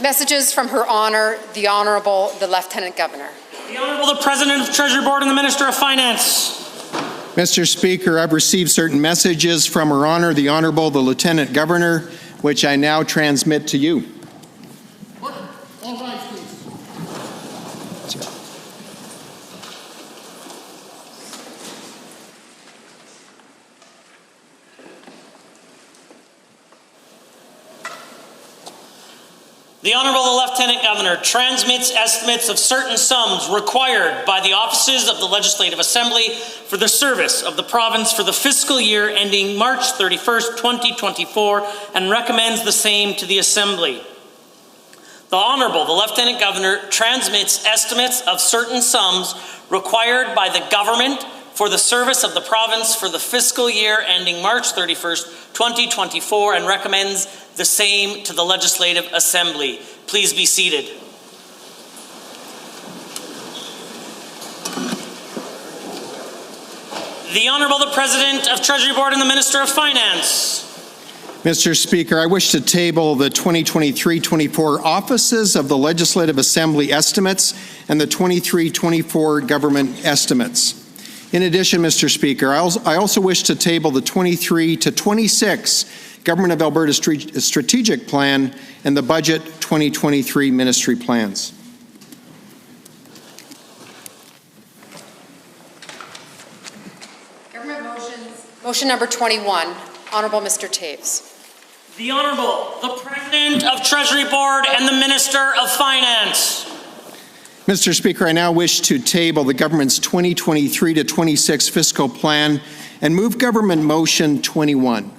Messages from Her Honour, the Honourable the Lieutenant Governor. The Honourable the President of Treasury Board and the Minister of Finance. Mr. Speaker, I've received certain messages from Her Honour, the Honourable the Lieutenant Governor, which I now transmit to you. All rise, please. The Honourable the Lieutenant Governor transmits estimates of certain sums required by the offices of the Legislative Assembly for the service of the province for the fiscal year ending March 31st, 2024, and recommends the same to the Assembly. The Honourable the Lieutenant Governor transmits estimates of certain sums required by the government for the service of the province for the fiscal year ending March 31st, 2024, and recommends the same to the Legislative Assembly. Please be seated. The Honourable the President of Treasury Board and the Minister of Finance. Mr. Speaker, I wish to table the 2023-24 offices of the Legislative Assembly estimates and the 23-24 government estimates. In addition, Mr. Speaker, I also wish to table the 23 to 26 Government of Alberta Strategic Plan and the Budget 2023 Ministry Plans. Government motions. Motion number 21, Honourable Mr. Toews. The Honourable the President of Treasury Board and the Minister of Finance. Mr. Speaker, I now wish to table the government's 2023 to 26 fiscal plan and move government motion 21.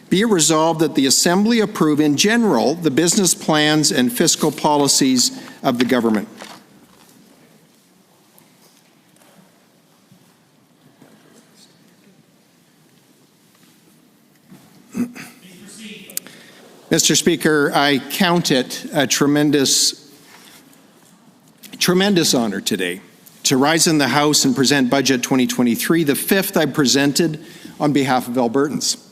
Be it resolved that the Assembly approve in general the business plans and fiscal policies of the government. Mr. Speaker, I count it a tremendous honor today to rise in the House and present Budget 2023, the fifth I presented on behalf of Albertans.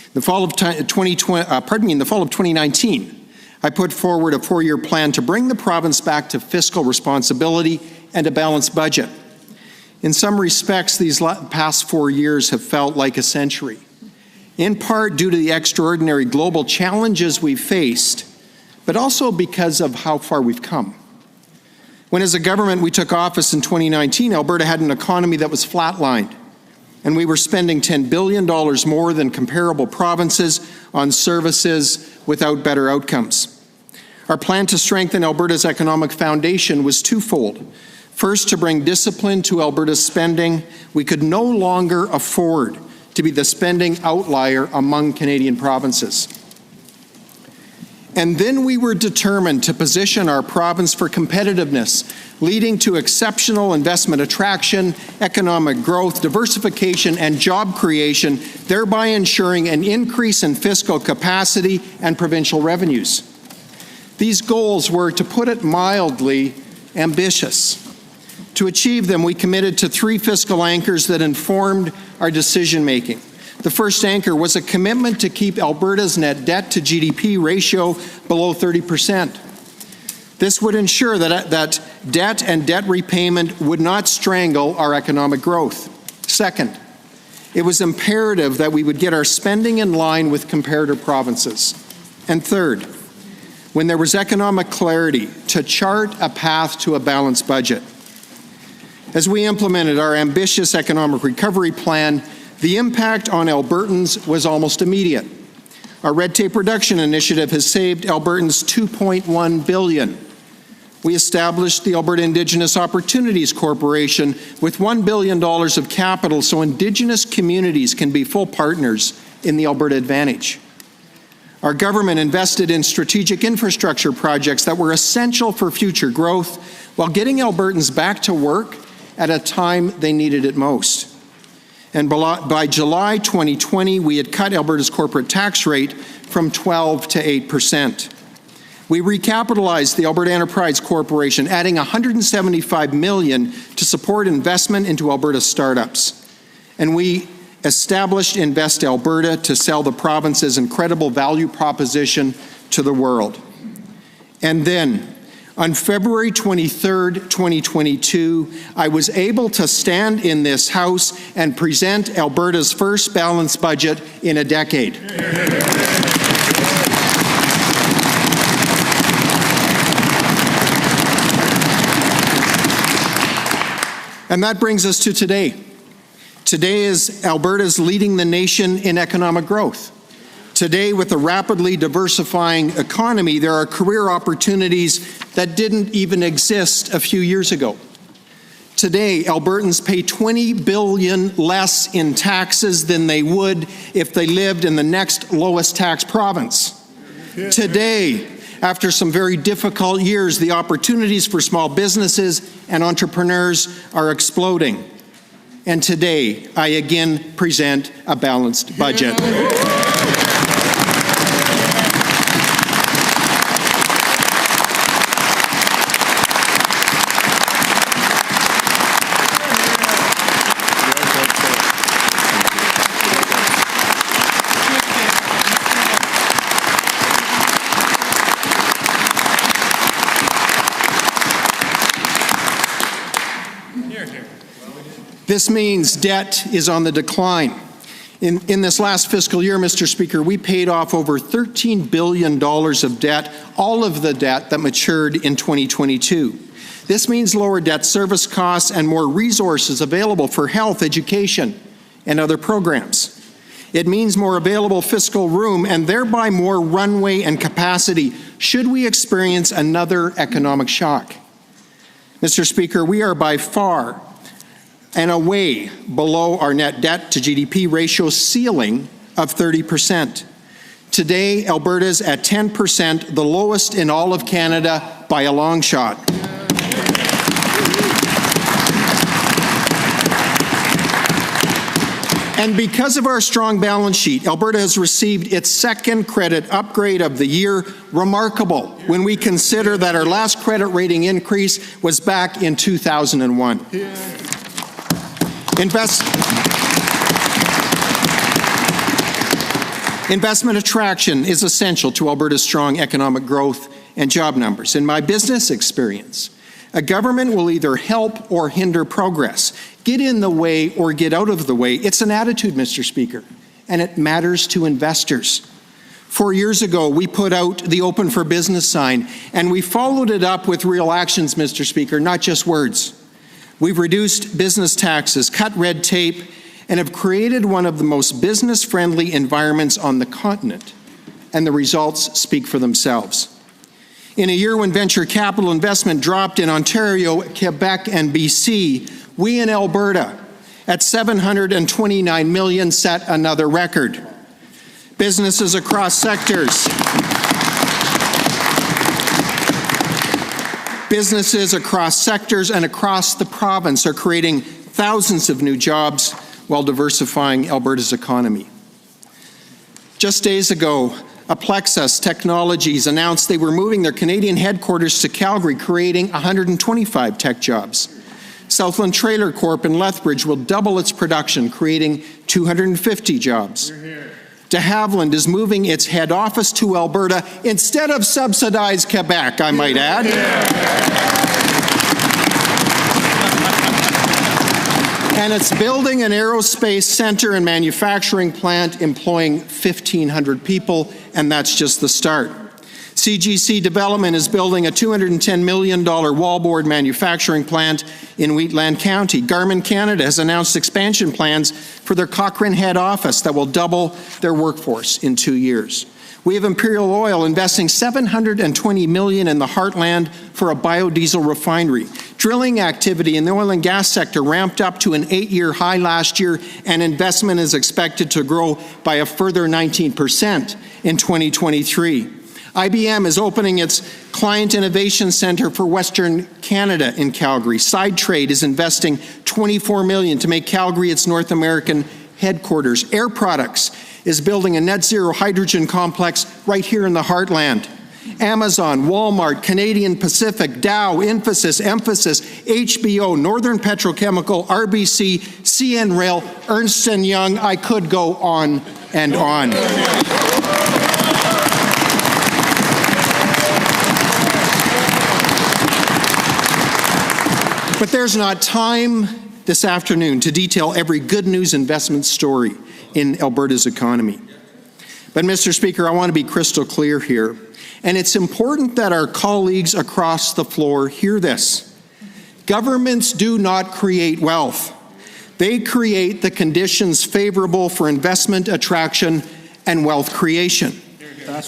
In the fall of 2019, I put forward a four-year plan to bring the province back to fiscal responsibility and a balanced budget. In some respects, these past 4 years have felt like a century, in part due to the extraordinary global challenges we've faced, but also because of how far we've come. When as a government we took office in 2019, Alberta had an economy that was flatlined, and we were spending $10 billion more than comparable provinces on services without better outcomes. Our plan to strengthen Alberta's economic foundation was twofold. First, to bring discipline to Alberta's spending. We could no longer afford to be the spending outlier among Canadian provinces. And then we were determined to position our province for competitiveness, leading to exceptional investment attraction, economic growth, diversification, and job creation, thereby ensuring an increase in fiscal capacity and provincial revenues. These goals were, to put it mildly, ambitious. To achieve them, we committed to three fiscal anchors that informed our decision-making. The first anchor was a commitment to keep Alberta's net debt to GDP ratio below 30%. This would ensure that debt and debt repayment would not strangle our economic growth. Second, it was imperative that we would get our spending in line with comparator provinces. And third, when there was economic clarity, to chart a path to a balanced budget. As we implemented our ambitious economic recovery plan, the impact on Albertans was almost immediate. Our red tape reduction initiative has saved Albertans $2.1 billion. We established the Alberta Indigenous Opportunities Corporation with $1 billion of capital so Indigenous communities can be full partners in the Alberta Advantage. Our government invested in strategic infrastructure projects that were essential for future growth while getting Albertans back to work at a time they needed it most. And by July 2020, we had cut Alberta's corporate tax rate from 12% to 8%. We recapitalized the Alberta Enterprise Corporation, adding $175 million to support investment into Alberta startups. And we established Invest Alberta to sell the province's incredible value proposition to the world. And then, on February 23rd, 2022, I was able to stand in this House and present Alberta's first balanced budget in a decade. And that brings us to today. Today is Alberta's leading the nation in economic growth. Today, with a rapidly diversifying economy, there are career opportunities that didn't even exist a few years ago. Today, Albertans pay $20 billion less in taxes than they would if they lived in the next lowest tax province. Today, after some very difficult years, the opportunities for small businesses and entrepreneurs are exploding. And today, I again present a balanced budget. This means debt is on the decline. In this last fiscal year, Mr. Speaker, we paid off over $13 billion of debt, all of the debt that matured in 2022. This means lower debt service costs and more resources available for health, education, and other programs. It means more available fiscal room and thereby more runway and capacity should we experience another economic shock. Mr. Speaker, we are by far and away below our net debt to GDP ratio ceiling of 30%. Today, Alberta's at 10%, the lowest in all of Canada by a long shot. And because of our strong balance sheet, Alberta has received its second credit upgrade of the year, remarkable when we consider that our last credit rating increase was back in 2001. Investment attraction is essential to Alberta's strong economic growth and job numbers. In my business experience, a government will either help or hinder progress, get in the way or get out of the way. It's an attitude, Mr. Speaker, and it matters to investors. 4 years ago, we put out the Open for Business sign, and we followed it up with real actions, Mr. Speaker, not just words. We've reduced business taxes, cut red tape, and have created one of the most business-friendly environments on the continent, and the results speak for themselves. In a year when venture capital investment dropped in Ontario, Quebec, and BC, we in Alberta, at $729 million, set another record. Businesses across sectors and across the province are creating thousands of new jobs while diversifying Alberta's economy. Just days ago, Plexus Technologies announced they were moving their Canadian headquarters to Calgary, creating 125 tech jobs. Southland Trailer Corp in Lethbridge will double its production, creating 250 jobs. De Havilland is moving its head office to Alberta instead of subsidized Quebec, I might add. And it's building an aerospace center and manufacturing plant employing 1,500 people, and that's just the start. CGC Development is building a $210 million wallboard manufacturing plant in Wheatland County. Garmin Canada has announced expansion plans for their Cochrane head office that will double their workforce in 2 years. We have Imperial Oil investing $720 million in the Heartland for a biodiesel refinery. Drilling activity in the oil and gas sector ramped up to an 8-year high last year, and investment is expected to grow by a further 19% in 2023. IBM is opening its Client Innovation Centre for Western Canada in Calgary. SideTrade is investing $24 million to make Calgary its North American headquarters. Air Products is building a net zero hydrogen complex right here in the heartland. Amazon, Walmart, Canadian Pacific, Dow, Infosys, Emphasis, HBO, Northern Petrochemical, RBC, CN Rail, Ernst & Young, I could go on and on. But there's not time this afternoon to detail every good news investment story in Alberta's economy. But, Mr. Speaker, I want to be crystal clear here, and it's important that our colleagues across the floor hear this. Governments do not create wealth. They create the conditions favorable for investment attraction and wealth creation.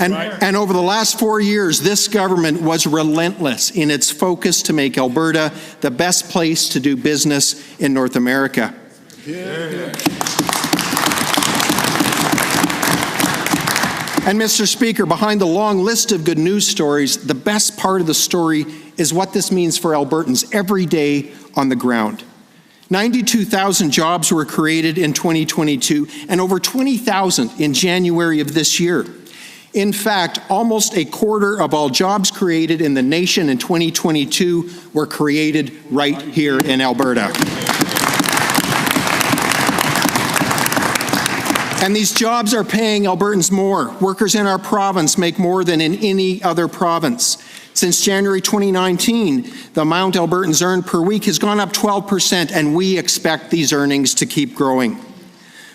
And over the last 4 years, this government was relentless in its focus to make Alberta the best place to do business in North America. And, Mr. Speaker, behind the long list of good news stories, the best part of the story is what this means for Albertans every day on the ground. 92,000 jobs were created in 2022 and over 20,000 in January of this year. In fact, almost a quarter of all jobs created in the nation in 2022 were created right here in Alberta. And these jobs are paying Albertans more. Workers in our province make more than in any other province. Since January 2019, the amount Albertans earn per week has gone up 12%, and we expect these earnings to keep growing.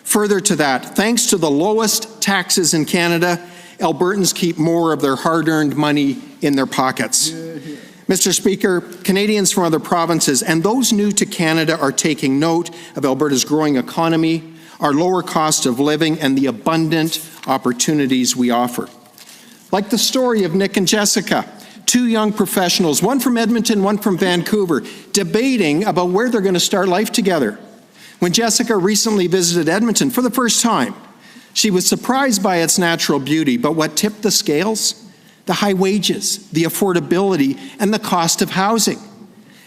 Further to that, thanks to the lowest taxes in Canada, Albertans keep more of their hard-earned money in their pockets. Mr. Speaker, Canadians from other provinces and those new to Canada are taking note of Alberta's growing economy, our lower cost of living, and the abundant opportunities we offer. Like the story of Nick and Jessica, two young professionals, one from Edmonton, one from Vancouver, debating about where they're going to start life together. When Jessica recently visited Edmonton for the first time, she was surprised by its natural beauty, but what tipped the scales? The high wages, the affordability, and the cost of housing.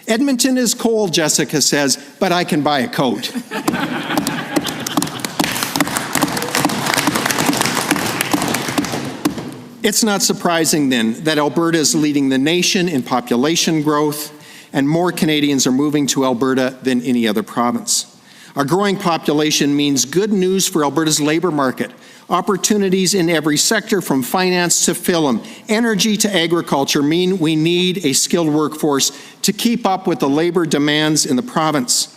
Edmonton is cold, Jessica says, but I can buy a coat. It's not surprising, then, that Alberta is leading the nation in population growth, and more Canadians are moving to Alberta than any other province. Our growing population means good news for Alberta's labour market, opportunities in every sector from finance to film, energy to agriculture mean we need a skilled workforce to keep up with the labour demands in the province.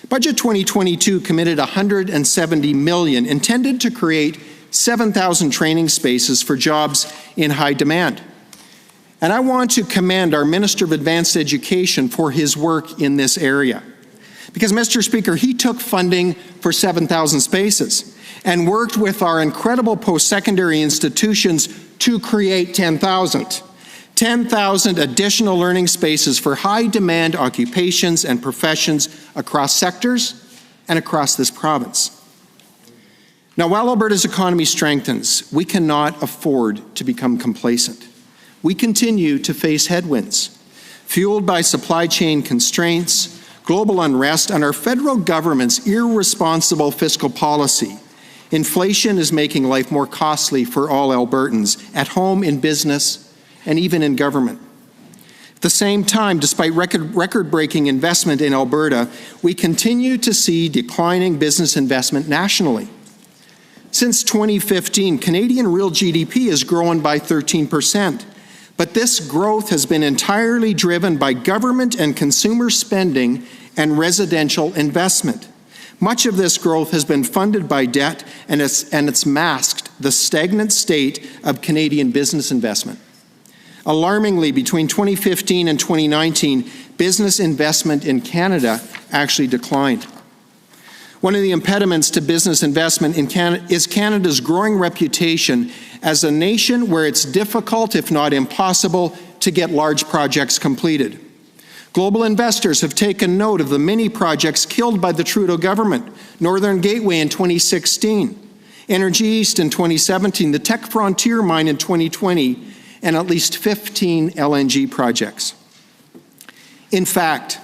Budget 2022 committed $170 million, intended to create 7,000 training spaces for jobs in high demand. And I want to commend our Minister of Advanced Education for his work in this area. Because, Mr. Speaker, he took funding for 7,000 spaces and worked with our incredible post-secondary institutions to create 10,000. 10,000 additional learning spaces for high-demand occupations and professions across sectors and across this province. Now, while Alberta's economy strengthens, we cannot afford to become complacent. We continue to face headwinds, fueled by supply chain constraints, global unrest, and our federal government's irresponsible fiscal policy. Inflation is making life more costly for all Albertans, at home, in business, and even in government. At the same time, despite record-breaking investment in Alberta, we continue to see declining business investment nationally. Since 2015, Canadian real GDP has grown by 13%, but this growth has been entirely driven by government and consumer spending and residential investment. Much of this growth has been funded by debt, and it's masked the stagnant state of Canadian business investment. Alarmingly, between 2015 and 2019, business investment in Canada actually declined. One of the impediments to business investment in Canada is Canada's growing reputation as a nation where it's difficult, if not impossible, to get large projects completed. Global investors have taken note of the many projects killed by the Trudeau government: Northern Gateway in 2016, Energy East in 2017, the Tech Frontier mine in 2020, and at least 15 LNG projects. In fact,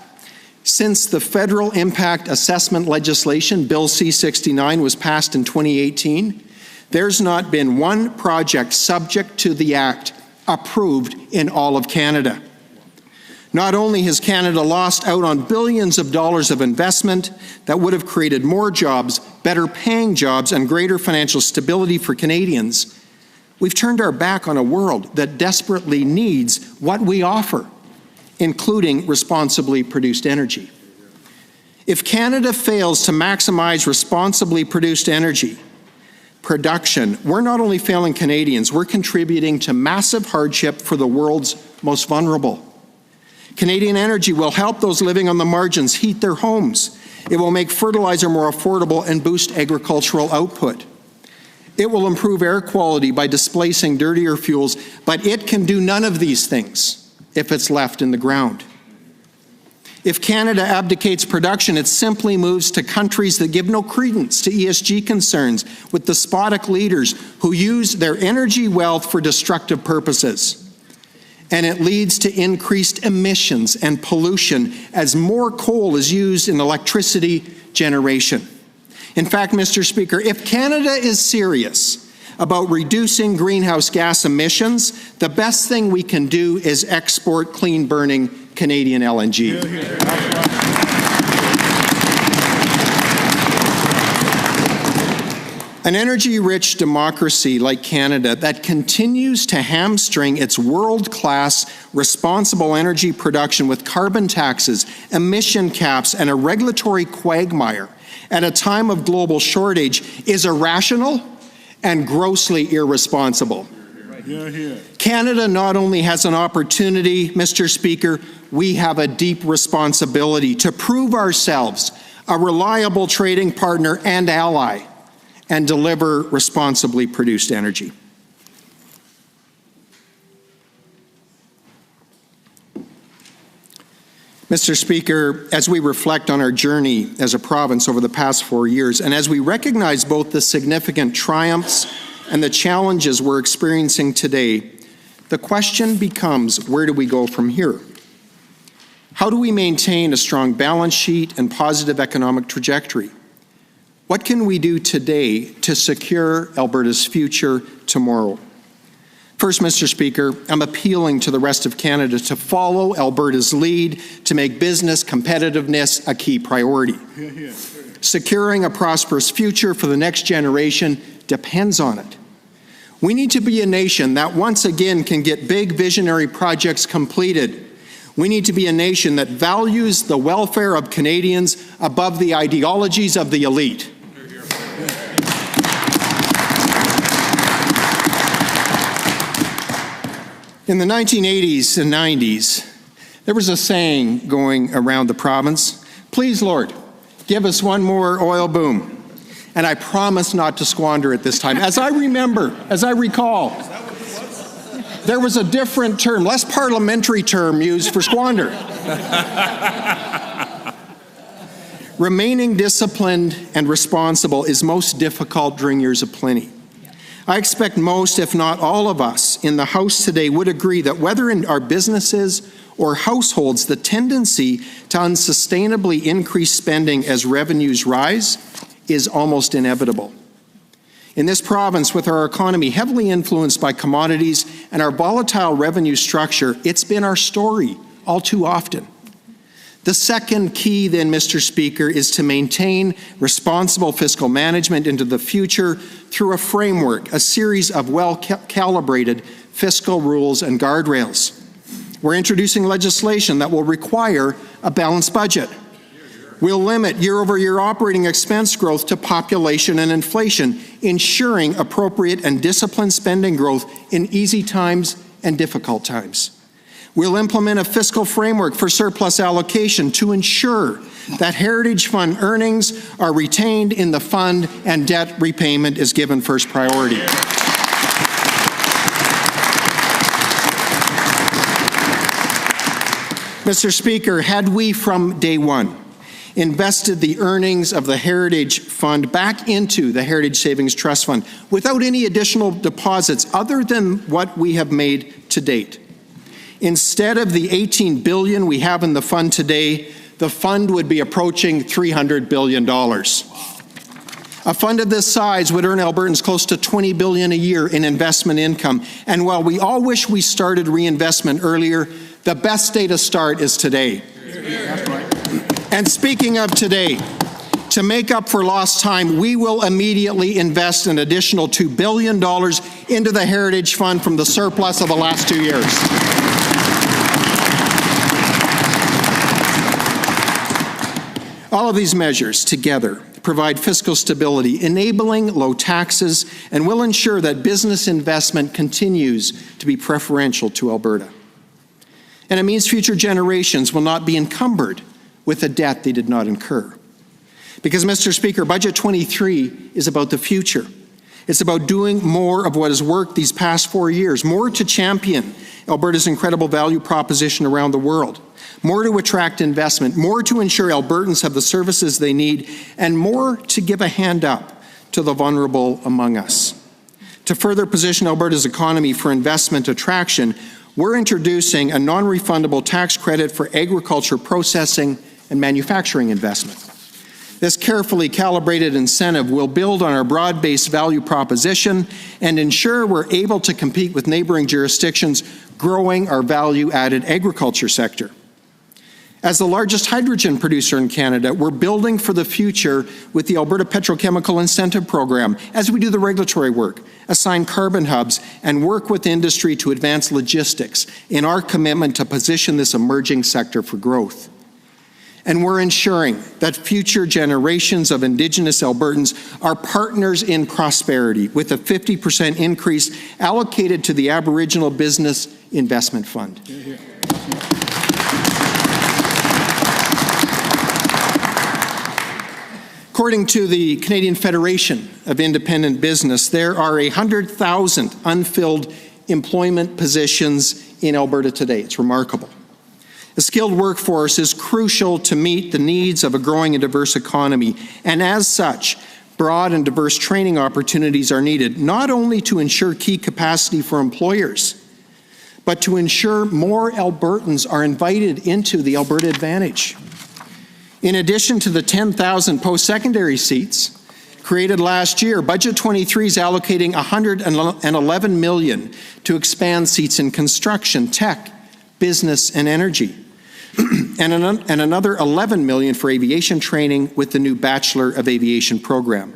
since the Federal Impact Assessment legislation, Bill C-69, was passed in 2018, there's not been one project subject to the Act approved in all of Canada. Not only has Canada lost out on billions of dollars of investment that would have created more jobs, better paying jobs, and greater financial stability for Canadians, we've turned our back on a world that desperately needs what we offer. including responsibly produced energy. If Canada fails to maximize responsibly produced energy production, we're not only failing Canadians, we're contributing to massive hardship for the world's most vulnerable. Canadian energy will help those living on the margins heat their homes. It will make fertilizer more affordable and boost agricultural output. It will improve air quality by displacing dirtier fuels, but it can do none of these things if it's left in the ground. If Canada abdicates production, it simply moves to countries that give no credence to ESG concerns, with despotic leaders who use their energy wealth for destructive purposes. And it leads to increased emissions and pollution as more coal is used in electricity generation. In fact, Mr. Speaker, if Canada is serious about reducing greenhouse gas emissions, the best thing we can do is export clean-burning Canadian LNG. An energy-rich democracy like Canada that continues to hamstring its world-class responsible energy production with carbon taxes, emission caps, and a regulatory quagmire at a time of global shortage is irrational and grossly irresponsible. Canada not only has an opportunity, Mr. Speaker, we have a deep responsibility to prove ourselves a reliable trading partner and ally and deliver responsibly produced energy. Mr. Speaker, as we reflect on our journey as a province over the past 4 years, and as we recognize both the significant triumphs and the challenges we're experiencing today, the question becomes, where do we go from here? How do we maintain a strong balance sheet and positive economic trajectory? What can we do today to secure Alberta's future tomorrow? First, Mr. Speaker, I'm appealing to the rest of Canada to follow Alberta's lead to make business competitiveness a key priority. Securing a prosperous future for the next generation depends on it. We need to be a nation that once again can get big visionary projects completed. We need to be a nation that values the welfare of Canadians above the ideologies of the elite. In the 1980s and 90s, there was a saying going around the province, "Please, Lord, give us one more oil boom." And I promise not to squander it this time. As I recall, there was a different term, less parliamentary term used for squander. Remaining disciplined and responsible is most difficult during years of plenty. I expect most, if not all of us in the House today would agree that whether in our businesses or households, the tendency to unsustainably increase spending as revenues rise is almost inevitable. In this province, with our economy heavily influenced by commodities and our volatile revenue structure, it's been our story all too often. The second key then, Mr. Speaker, is to maintain responsible fiscal management into the future through a framework, a series of well-calibrated fiscal rules and guardrails. We're introducing legislation that will require a balanced budget. We'll limit year-over-year operating expense growth to population and inflation, ensuring appropriate and disciplined spending growth in easy times and difficult times. We'll implement a fiscal framework for surplus allocation to ensure that Heritage Fund earnings are retained in the fund and debt repayment is given first priority. Mr. Speaker, had we from day one invested the earnings of the Heritage Fund back into the Heritage Savings Trust Fund without any additional deposits other than what we have made to date, instead of the $18 billion we have in the fund today, the fund would be approaching $300 billion. A fund of this size would earn Albertans close to $20 billion a year in investment income. And while we all wish we started reinvestment earlier, the best day to start is today. That's right. And speaking of today, to make up for lost time, we will immediately invest an additional $2 billion into the Heritage Fund from the surplus of the last 2 years. All of these measures together provide fiscal stability, enabling low taxes, and will ensure that business investment continues to be preferential to Alberta. And it means future generations will not be encumbered with a debt they did not incur. Because, Mr. Speaker, Budget 23 is about the future. It's about doing more of what has worked these past 4 years, more to champion Alberta's incredible value proposition around the world, more to attract investment, more to ensure Albertans have the services they need, and more to give a hand up to the vulnerable among us. To further position Alberta's economy for investment attraction, we're introducing a non-refundable tax credit for agriculture processing and manufacturing investment. This carefully calibrated incentive will build on our broad-based value proposition and ensure we're able to compete with neighboring jurisdictions, growing our value-added agriculture sector. As the largest hydrogen producer in Canada, we're building for the future with the Alberta Petrochemical Incentive Program as we do the regulatory work, assign carbon hubs, and work with industry to advance logistics in our commitment to position this emerging sector for growth. And we're ensuring that future generations of Indigenous Albertans are partners in prosperity with a 50% increase allocated to the Aboriginal Business Investment Fund. According to the Canadian Federation of Independent Business, there are 100,000 unfilled employment positions in Alberta today. It's remarkable. A skilled workforce is crucial to meet the needs of a growing and diverse economy, and as such, broad and diverse training opportunities are needed, not only to ensure key capacity for employers, but to ensure more Albertans are invited into the Alberta Advantage. In addition to the 10,000 post-secondary seats created last year, Budget 23 is allocating $111 million to expand seats in construction, tech, business, and energy, and another $11 million for aviation training with the new Bachelor of Aviation program.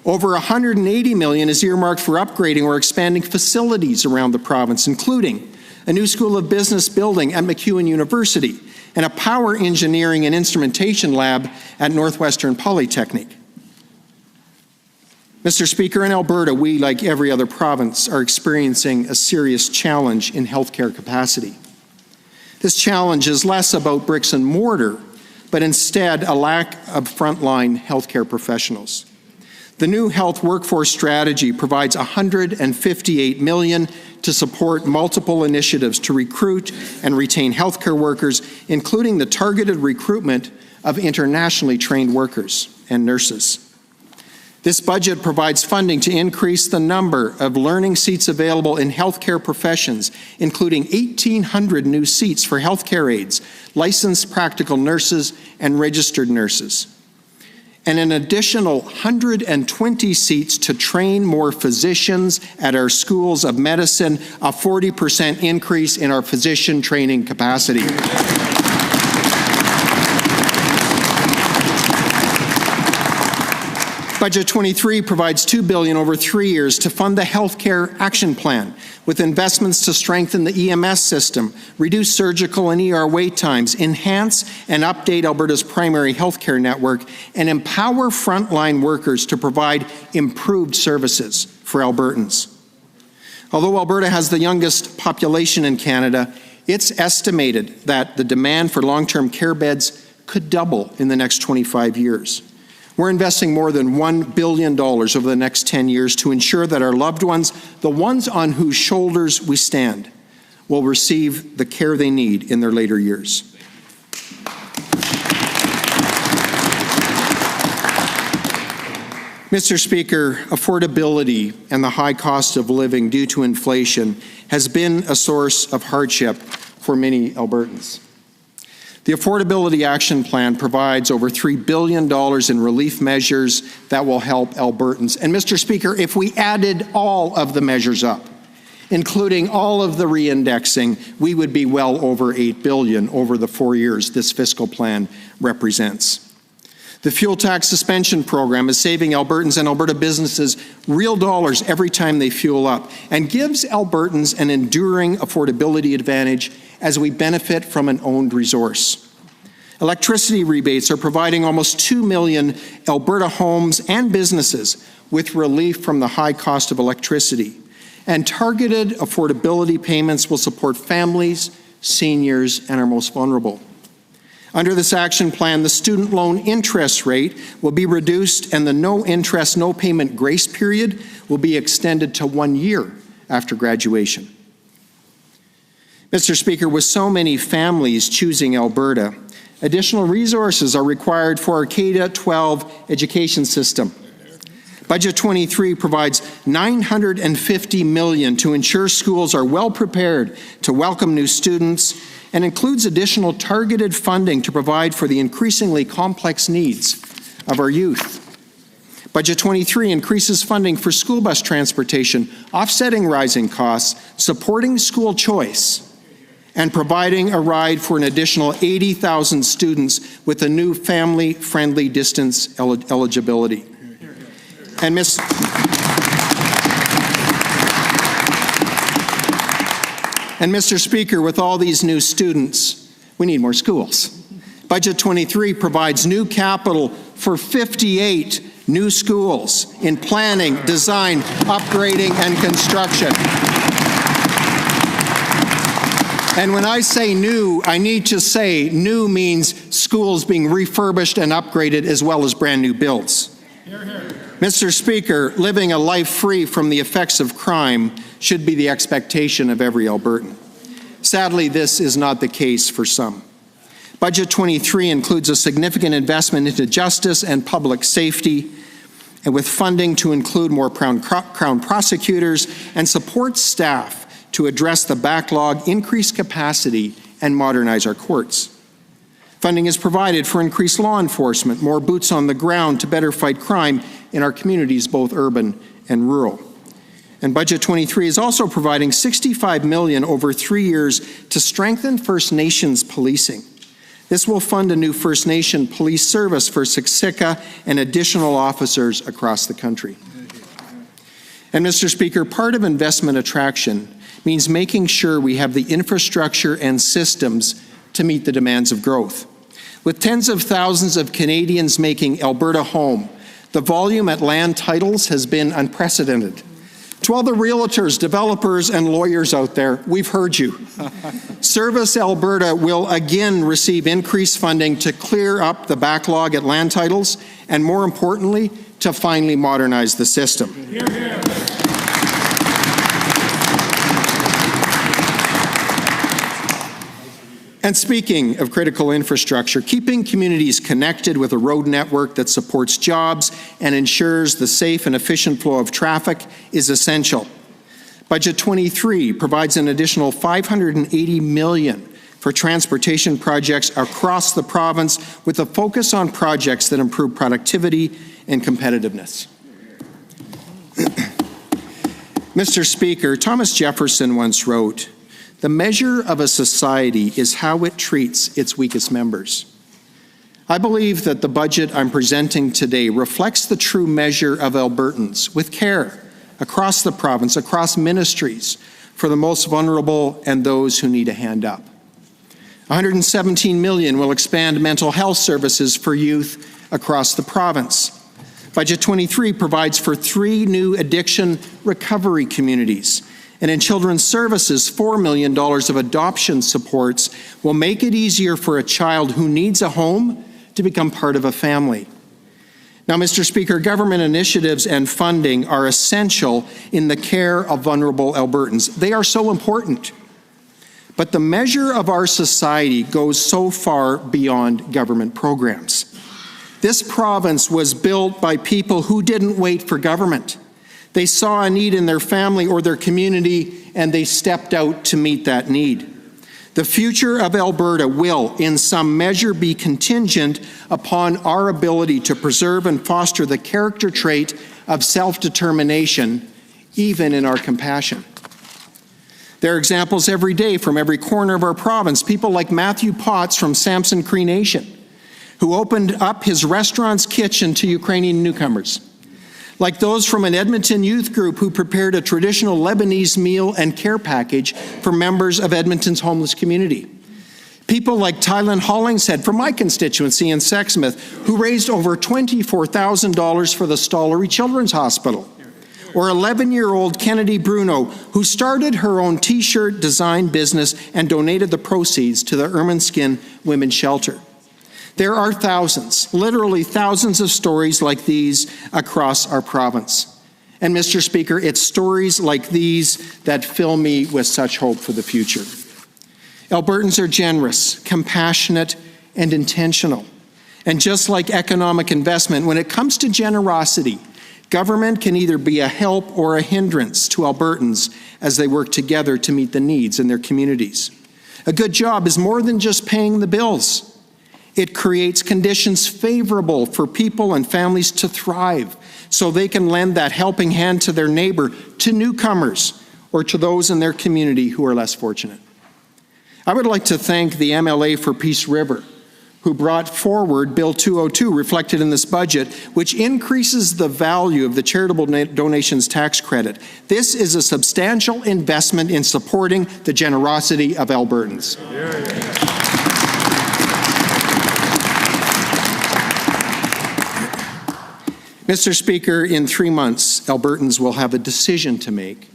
Over $180 million is earmarked for upgrading or expanding facilities around the province, including a new School of Business building at MacEwan University and a power engineering and instrumentation lab at Northwestern Polytechnic. Mr. Speaker, in Alberta, we, like every other province, are experiencing a serious challenge in healthcare capacity. This challenge is less about bricks and mortar, but instead a lack of frontline healthcare professionals. The new health workforce strategy provides $158 million to support multiple initiatives to recruit and retain healthcare workers, including the targeted recruitment of internationally trained workers and nurses. This budget provides funding to increase the number of learning seats available in healthcare professions, including 1,800 new seats for healthcare aides, licensed practical nurses, and registered nurses, and an additional 120 seats to train more physicians at our schools of medicine, a 40% increase in our physician training capacity. Budget 23 provides $2 billion over 3 years to fund the Healthcare Action Plan, with investments to strengthen the EMS system, reduce surgical and ER wait times, enhance and update Alberta's primary healthcare network, and empower frontline workers to provide improved services for Albertans. Although Alberta has the youngest population in Canada, it's estimated that the demand for long-term care beds could double in the next 25 years. We're investing more than $1 billion over the next 10 years to ensure that our loved ones, the ones on whose shoulders we stand, will receive the care they need in their later years. Mr. Speaker, affordability and the high cost of living due to inflation has been a source of hardship for many Albertans. The Affordability Action Plan provides over $3 billion in relief measures that will help Albertans. And Mr. Speaker, if we added all of the measures up, including all of the reindexing, we would be well over $8 billion over the 4 years this fiscal plan represents. The fuel tax suspension program is saving Albertans and Alberta businesses real dollars every time they fuel up and gives Albertans an enduring affordability advantage as we benefit from an owned resource. Electricity rebates are providing almost 2 million Alberta homes and businesses with relief from the high cost of electricity. And targeted affordability payments will support families, seniors, and our most vulnerable. Under this action plan, the student loan interest rate will be reduced and the no interest, no payment grace period will be extended to 1 year after graduation. Mr. Speaker, with so many families choosing Alberta, additional resources are required for our K-12 education system. Budget 23 provides $950 million to ensure schools are well prepared to welcome new students and includes additional targeted funding to provide for the increasingly complex needs of our youth. Budget 23 increases funding for school bus transportation, offsetting rising costs, supporting school choice, and providing a ride for an additional 80,000 students with a new family-friendly distance eligibility. And Mr. Speaker, with all these new students, we need more schools. Budget 23 provides new capital for 58 new schools in planning, design, upgrading, and construction. And when I say new, I need to say new means schools being refurbished and upgraded as well as brand new builds. Hear, hear. Mr. Speaker, living a life free from the effects of crime should be the expectation of every Albertan. Sadly, this is not the case for some. Budget 23 includes a significant investment into justice and public safety, and with funding to include more Crown prosecutors and support staff to address the backlog, increase capacity, and modernize our courts. Funding is provided for increased law enforcement, more boots on the ground to better fight crime in our communities, both urban and rural. And Budget 23 is also providing $65 million over 3 years to strengthen First Nations policing. This will fund a new First Nation police service for Siksika and additional officers across the country. And Mr. Speaker, part of investment attraction means making sure we have the infrastructure and systems to meet the demands of growth. With tens of thousands of Canadians making Alberta home, the volume at land titles has been unprecedented. To all the realtors, developers, and lawyers out there, we've heard you. Service Alberta will again receive increased funding to clear up the backlog at land titles, and more importantly, to finally modernize the system. Hear, hear. And speaking of critical infrastructure, keeping communities connected with a road network that supports jobs and ensures the safe and efficient flow of traffic is essential. Budget 23 provides an additional $580 million for transportation projects across the province with a focus on projects that improve productivity and competitiveness. Mr. Speaker, Thomas Jefferson once wrote, "The measure of a society is how it treats its weakest members." I believe that the budget I'm presenting today reflects the true measure of Albertans with care across the province, across ministries, for the most vulnerable and those who need a hand up. $117 million will expand mental health services for youth across the province. Budget 23 provides for 3 new addiction recovery communities. And in Children's Services, $4 million of adoption supports will make it easier for a child who needs a home to become part of a family. Now, Mr. Speaker, government initiatives and funding are essential in the care of vulnerable Albertans. They are so important. But the measure of our society goes so far beyond government programs. This province was built by people who didn't wait for government. They saw a need in their family or their community, and they stepped out to meet that need. The future of Alberta will, in some measure, be contingent upon our ability to preserve and foster the character trait of self-determination, even in our compassion. There are examples every day from every corner of our province, people like Matthew Potts from Samson Cree Nation, who opened up his restaurant's kitchen to Ukrainian newcomers. Like those from an Edmonton youth group who prepared a traditional Lebanese meal and care package for members of Edmonton's homeless community. People like Tylen Hollingshead from my constituency in Sexsmith, who raised over $24,000 for the Stollery Children's Hospital. Or 11-year-old Kennedy Bruno, who started her own T-shirt design business and donated the proceeds to the Ermine Skin Women's Shelter. There are thousands, literally thousands of stories like these across our province. And Mr. Speaker, it's stories like these that fill me with such hope for the future. Albertans are generous, compassionate, and intentional. And just like economic investment, when it comes to generosity, government can either be a help or a hindrance to Albertans as they work together to meet the needs in their communities. A good job is more than just paying the bills. It creates conditions favorable for people and families to thrive so they can lend that helping hand to their neighbor, to newcomers, or to those in their community who are less fortunate. I would like to thank the MLA for Peace River, who brought forward Bill 202 reflected in this budget, which increases the value of the charitable donations tax credit. This is a substantial investment in supporting the generosity of Albertans. Mr. Speaker, in 3 months, Albertans will have a decision to make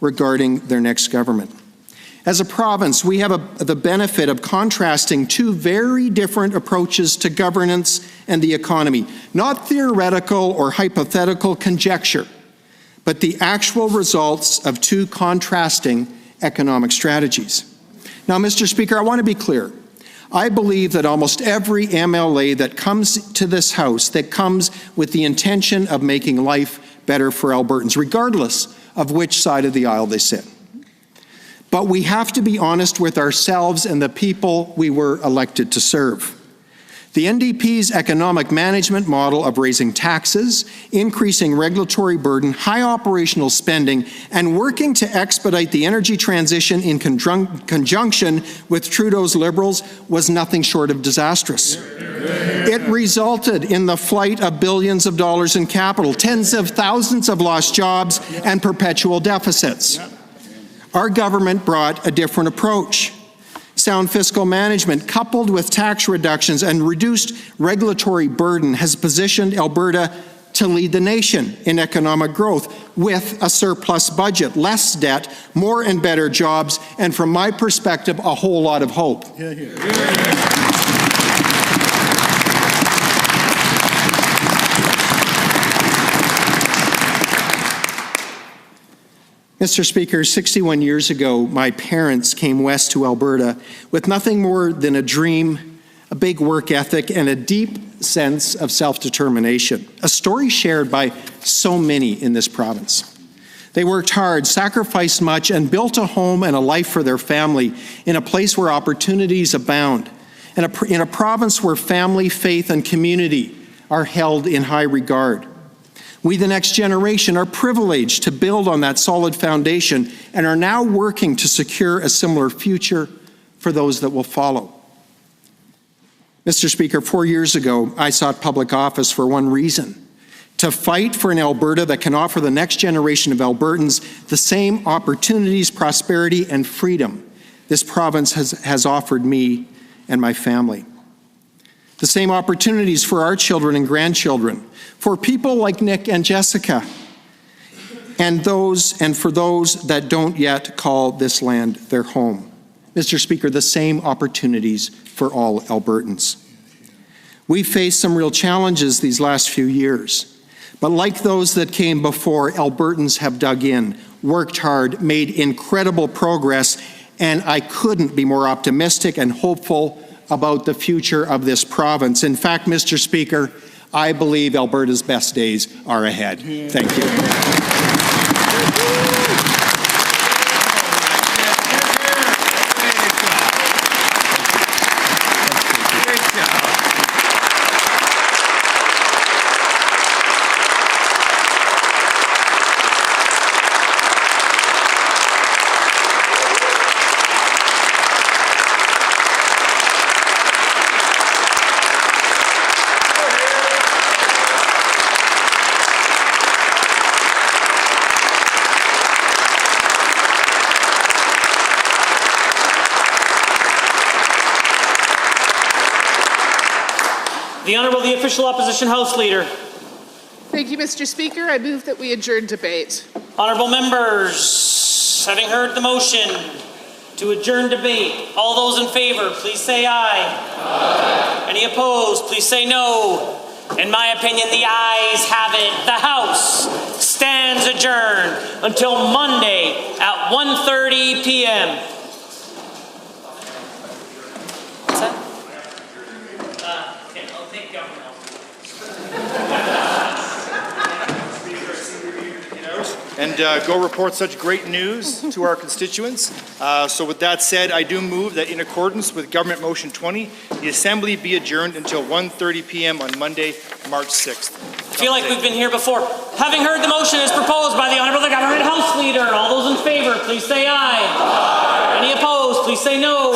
regarding their next government. As a province, we have the benefit of contrasting two very different approaches to governance and the economy, not theoretical or hypothetical conjecture, but the actual results of two contrasting economic strategies. Now, Mr. Speaker, I want to be clear. I believe that almost every MLA that comes to this House, that comes with the intention of making life better for Albertans, regardless of which side of the aisle they sit. But we have to be honest with ourselves and the people we were elected to serve. The NDP's economic management model of raising taxes, increasing regulatory burden, high operational spending, and working to expedite the energy transition in conjunction with Trudeau's Liberals was nothing short of disastrous. It resulted in the flight of billions of dollars in capital, tens of thousands of lost jobs, and perpetual deficits. Our government brought a different approach. Sound fiscal management, coupled with tax reductions and reduced regulatory burden, has positioned Alberta to lead the nation in economic growth with a surplus budget, less debt, more and better jobs, and from my perspective, a whole lot of hope. Mr. Speaker, 61 years ago, my parents came west to Alberta with nothing more than a dream, a big work ethic, and a deep sense of self-determination, a story shared by so many in this province. They worked hard, sacrificed much, and built a home and a life for their family in a place where opportunities abound, in a province where family, faith, and community are held in high regard. We, the next generation, are privileged to build on that solid foundation and are now working to secure a similar future for those that will follow. Mr. Speaker, 4 years ago, I sought public office for one reason: to fight for an Alberta that can offer the next generation of Albertans the same opportunities, prosperity, and freedom this province has offered me and my family. The same opportunities for our children and grandchildren, for people like Nick and Jessica, and for those that don't yet call this land their home. Mr. Speaker, the same opportunities for all Albertans. We've faced some real challenges these last few years, but like those that came before, Albertans have dug in, worked hard, made incredible progress, and I couldn't be more optimistic and hopeful about the future of this province. In fact, Mr. Speaker, I believe Alberta's best days are ahead. Thank you. The Honourable the Official Opposition House Leader. Thank you, Mr. Speaker. I move that we adjourn debate. Honourable members, having heard the motion to adjourn debate, all those in favour, please say aye. Aye. Any opposed, please say no. In my opinion, the ayes have it. The House stands adjourned until Monday at 1:30 p.m. What's that? Okay, I'll take government. And go report such great news to our constituents. So with that said, I do move that in accordance with Government Motion 20, the Assembly be adjourned until 1:30 p.m. on Monday, March 6th. I feel like we've been here before. Having heard the motion as proposed by the Honourable the Government House Leader, all those in favour, please say aye. Aye. Any opposed, please say no.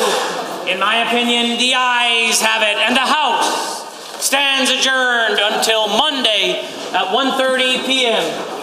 In my opinion, the ayes have it, and the House stands adjourned until Monday at 1:30 p.m.